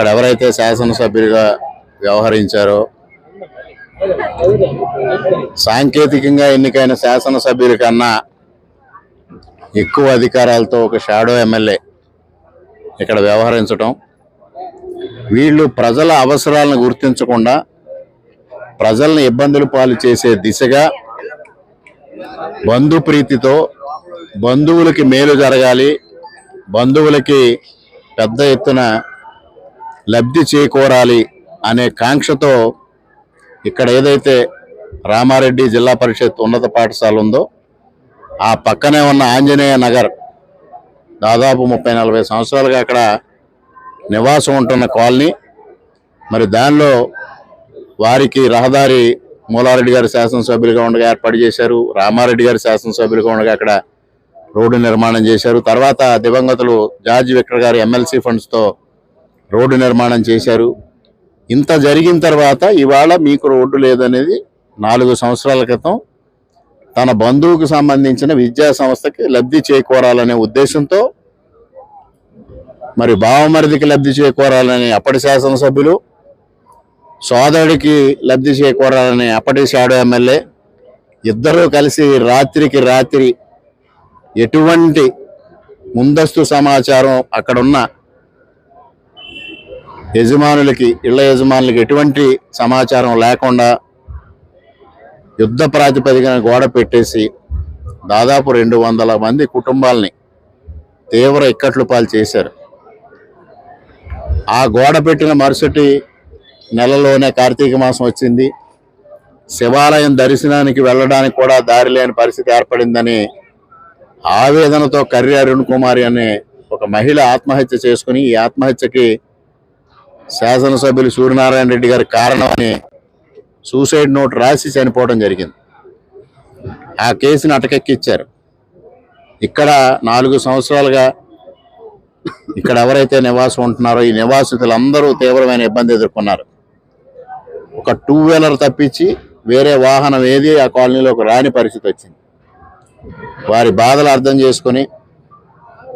ఇక్కడ ఎవరైతే శాసనసభ్యులుగా వ్యవహరించారో సాంకేతికంగా ఎన్నికైన శాసనసభ్యుల కన్నా ఎక్కువ అధికారాలతో ఒక షాడో ఎమ్మెల్యే ఇక్కడ వ్యవహరించడం, వీళ్ళు ప్రజల అవసరాలను గుర్తించకుండా ప్రజల్ని ఇబ్బందులు పాలు చేసే దిశగా బంధుప్రీతితో బంధువులకి మేలు జరగాలి, బంధువులకి పెద్ద ఎత్తున లబ్ధి చేకూరాలి అనే కాంక్షతో ఇక్కడ ఏదైతే రామారెడ్డి జిల్లా పరిషత్ ఉన్నత పాఠశాల ఉందో ఆ పక్కనే ఉన్న ఆంజనేయ నగర్ దాదాపు 30-40 సంవత్సరాలుగా అక్కడ నివాసం ఉంటున్న కాలనీ, మరి దానిలో వారికి రహదారి మూలారెడ్డి గారి శాసనసభ్యులుగా ఉండగా ఏర్పాటు చేశారు, రామారెడ్డి గారి శాసనసభ్యులుగా ఉండగా అక్కడ రోడ్డు నిర్మాణం చేశారు. తర్వాత దివంగతులు జార్జ్ విక్టర్ గారి ఎమ్మెల్సీ ఫండ్స్తో రోడ్డు నిర్మాణం చేశారు. ఇంత జరిగిన తర్వాత ఇవాళ మీకు రోడ్డు లేదనేది 4 సంవత్సరాల క్రితం తన బంధువుకు సంబంధించిన విద్యా సంస్థకి లబ్ధి చేకూరాలనే ఉద్దేశంతో, మరి బావమరిదికి లబ్ధి చేకూరాలని అప్పటి శాసనసభ్యులు, సోదరుడికి లబ్ధి చేకూరాలని అప్పటి షాడో ఎమ్మెల్యే ఇద్దరూ కలిసి రాత్రికి రాత్రి ఎటువంటి ముందస్తు సమాచారం అక్కడున్న ఇళ్ల యజమానులకి ఎటువంటి సమాచారం లేకుండా యుద్ధ ప్రాతిపదికన గోడ పెట్టేసి దాదాపు 200 మంది కుటుంబాలని తీవ్ర ఇక్కట్లు పాలు చేశారు. ఆ గోడ పెట్టిన మరుసటి నెలలోనే కార్తీక మాసం వచ్చింది. శివాలయం దర్శనానికి వెళ్ళడానికి కూడా దారి లేని పరిస్థితి ఏర్పడిందని ఆవేదనతో కర్రి అరుణ్ కుమారి అనే ఒక మహిళ ఆత్మహత్య చేసుకుని, ఈ ఆత్మహత్యకి శాసనసభ్యులు సూర్యనారాయణ రెడ్డి గారి కారణమని సూసైడ్ నోట్ రాసి చనిపోవడం జరిగింది. ఆ కేసుని అటకెక్కిచ్చారు. ఇక్కడ 4 సంవత్సరాలుగా ఇక్కడ ఎవరైతే నివాసం ఉంటున్నారో ఈ నివాసితులందరూ తీవ్రమైన ఇబ్బంది ఎదుర్కొన్నారు. ఒక 2-వీలర్ తప్పించి వేరే వాహనం ఏది ఆ కాలనీలోకి రాని పరిస్థితి వచ్చింది. వారి బాధలు అర్థం చేసుకొని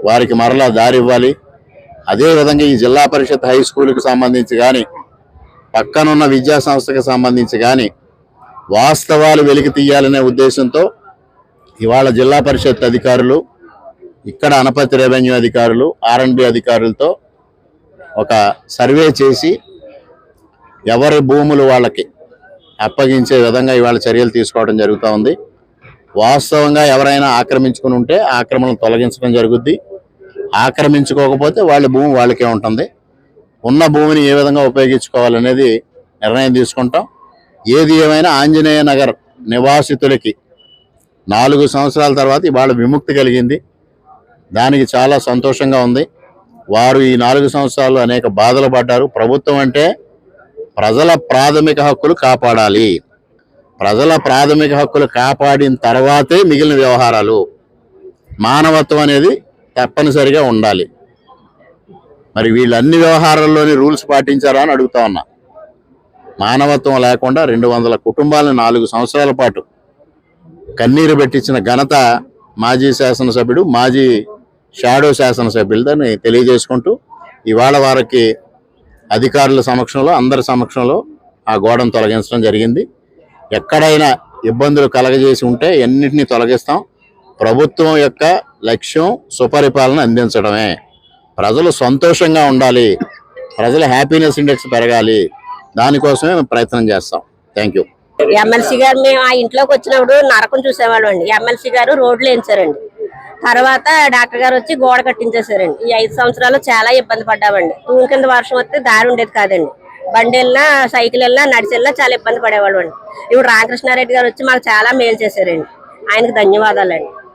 వారికి మరలా దారి ఇవ్వాలి. అదేవిధంగా ఈ జిల్లా పరిషత్ హై స్కూల్కి సంబంధించి కానీ, పక్కనున్న విద్యా సంస్థకి సంబంధించి కానీ వాస్తవాలు వెలికి తీయాలనే ఉద్దేశంతో ఇవాళ జిల్లా పరిషత్ అధికారులు, ఇక్కడ అనపతి రెవెన్యూ అధికారులు, R&B అధికారులతో ఒక సర్వే చేసి ఎవరి భూములు వాళ్ళకి అప్పగించే విధంగా ఇవాళ చర్యలు తీసుకోవడం జరుగుతూ ఉంది. వాస్తవంగా ఎవరైనా ఆక్రమించుకుని ఉంటే ఆక్రమణను తొలగించడం జరుగుద్ది. ఆక్రమించుకోకపోతే వాళ్ళ భూమి వాళ్ళకే ఉంటుంది. ఉన్న భూమిని ఏ విధంగా ఉపయోగించుకోవాలనేది నిర్ణయం తీసుకుంటాం. ఏది ఏమైనా ఆంజనేయ నగర్ నివాసితులకి 4 సంవత్సరాల తర్వాత ఇవాళ విముక్తి కలిగింది. దానికి చాలా సంతోషంగా ఉంది. వారు ఈ 4 సంవత్సరాలు అనేక బాధలు పడ్డారు. ప్రభుత్వం అంటే ప్రజల ప్రాథమిక హక్కులు కాపాడాలి. ప్రజల ప్రాథమిక హక్కులు కాపాడిన తర్వాతే మిగిలిన వ్యవహారాలు. మానవత్వం అనేది తప్పనిసరిగా ఉండాలి. మరి వీళ్ళు అన్ని వ్యవహారాల్లోని రూల్స్ పాటించారా అని అడుగుతా ఉన్నా. మానవత్వం లేకుండా 200 కుటుంబాలను 4 సంవత్సరాల పాటు కన్నీరు పెట్టించిన ఘనత మాజీ శాసనసభ్యుడు, మాజీ షాడో శాసనసభ్యులని తెలియజేసుకుంటూ ఇవాళ వారికి అధికారుల సమక్షంలో, అందరి సమక్షంలో ఆ గోడను తొలగించడం జరిగింది. ఎక్కడైనా ఇబ్బందులు కలగజేసి ఉంటే ఎన్నింటినీ తొలగిస్తాం. ప్రభుత్వం యొక్క లక్ష్యం సుపరిపాలన అందించడమే. ప్రజలు సంతోషంగా ఉండాలి, ప్రజల హ్యాపీనెస్ ఇండెక్స్ పెరగాలి. దానికోసమే మేము ప్రయత్నం చేస్తాం. Thank you. ఎమ్మెల్సీ గారు మేము ఆ ఇంట్లోకి వచ్చినప్పుడు నరకం చూసేవాళ్ళం అండి. ఎమ్మెల్సీ గారు రోడ్లు వేయించారండి. తర్వాత డాక్టర్ గారు వచ్చి గోడ కట్టించేశారండి. ఈ 5 సంవత్సరాలు చాలా ఇబ్బంది పడ్డామండి. తూము కింద వర్షం వస్తే దారి ఉండేది కాదండి. బండి వెళ్ళినా, సైకిల్ వెళ్ళినా, నడిచి వెళ్ళినా చాలా ఇబ్బంది పడేవాళ్ళం అండి. ఇప్పుడు రామకృష్ణారెడ్డి గారు వచ్చి మాకు చాలా మేలు చేశారండి. ఆయనకు ధన్యవాదాలండి.